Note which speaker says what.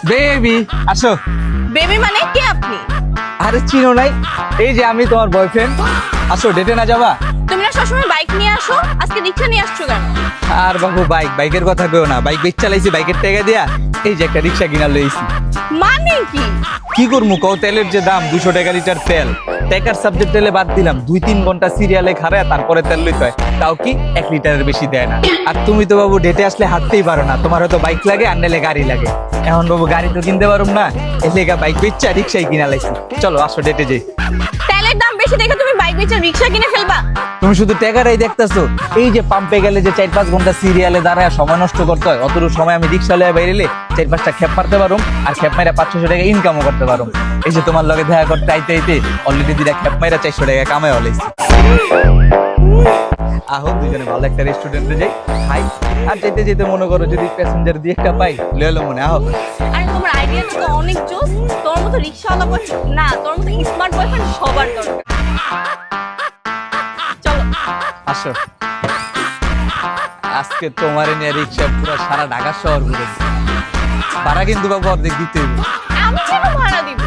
Speaker 1: Baby আসো।
Speaker 2: Baby মানে কে আপনি?
Speaker 1: আরে চিনো নাই? এই যে আমি তোমার বয়ফ্রেন্ড। আসো, ডেটে না যাবা?
Speaker 2: তুমি না সবসময় বাইক নিয়ে আসো, আজকে রিক্সা নিয়ে আসছো কেন?
Speaker 1: আর বাবু বাইকের কথা কেউ না, বাইক বেচ চালাইছি, বাইকের টাকা দিয়া এই যে একটা রিক্সা কিনা লইছি।
Speaker 2: মানে কি?
Speaker 1: কি করবো কও, তেলের যে দাম 200 টাকা লিটার তেল, টাকার সাবজেক্ট তেলে বাদ দিলাম 2-3 ঘন্টা সিরিয়ালে খাড়ায় তারপরে তেল লইতে হয়, তাও কি 1 লিটারের বেশি দেয় না। আর তুমি তো বাবু ডেটে আসলে হাঁটতেই পারো না, তোমার হয়তো বাইক লাগে আর নাইলে গাড়ি লাগে। এখন বাবু গাড়ি তো কিনতে পারুম না, এই লেগা বাইক বেচা রিক্সাই কিনা লাইছি। চলো আসো ডেটে যাই।
Speaker 2: তেলের দাম বেশি দেখে তুমি বাইক বেচে রিক্সা কিনে ফেলবা?
Speaker 1: তুমি শুধু টাকাটাই দেখতেছো, এই যে পাম্পে গেলে যে 4-5 ঘন্টা সিরিয়ালে দাঁড়ায় সময় নষ্ট করতে হয়, অতটুকু সময় আমি রিক্সা লয়ে বাইরেলে 4-5টা খেপ মারতে পারুম, আর খেপ মাইরা 500-600 টাকা ইনকামও করতে পারুম। এই যে তোমার লগে দেখা করতে আইতে আইতে অলরেডি 2টা খেপ মাইরা 400 টাকা কামাই হলাইছি। আহো দুজনে ভালো একটা রেস্টুরেন্টে যাই, খাই, আর যেতে যেতে মনে করো যদি প্যাসেঞ্জার দিয়ে একটা পাই লয়ে এলো মনে। আহো।
Speaker 2: আরে তোমার আইডিয়াটা তো অনেক জোস। তোর মতো রিক্সাওয়ালা বয়ফ্রেন্ড না, তোর মতো স্মার্ট বয়ফ্রেন্ড সবার দরকার। চলো।
Speaker 1: আসো, আজকে তোমার নিয়ে রিক্সা পুরো সারা ঢাকা শহর ঘুরেছি। ভাড়া কিন্তু বাবু অর্ধেক দিতে হইবে।
Speaker 2: আমি কেন ভাড়া দিব?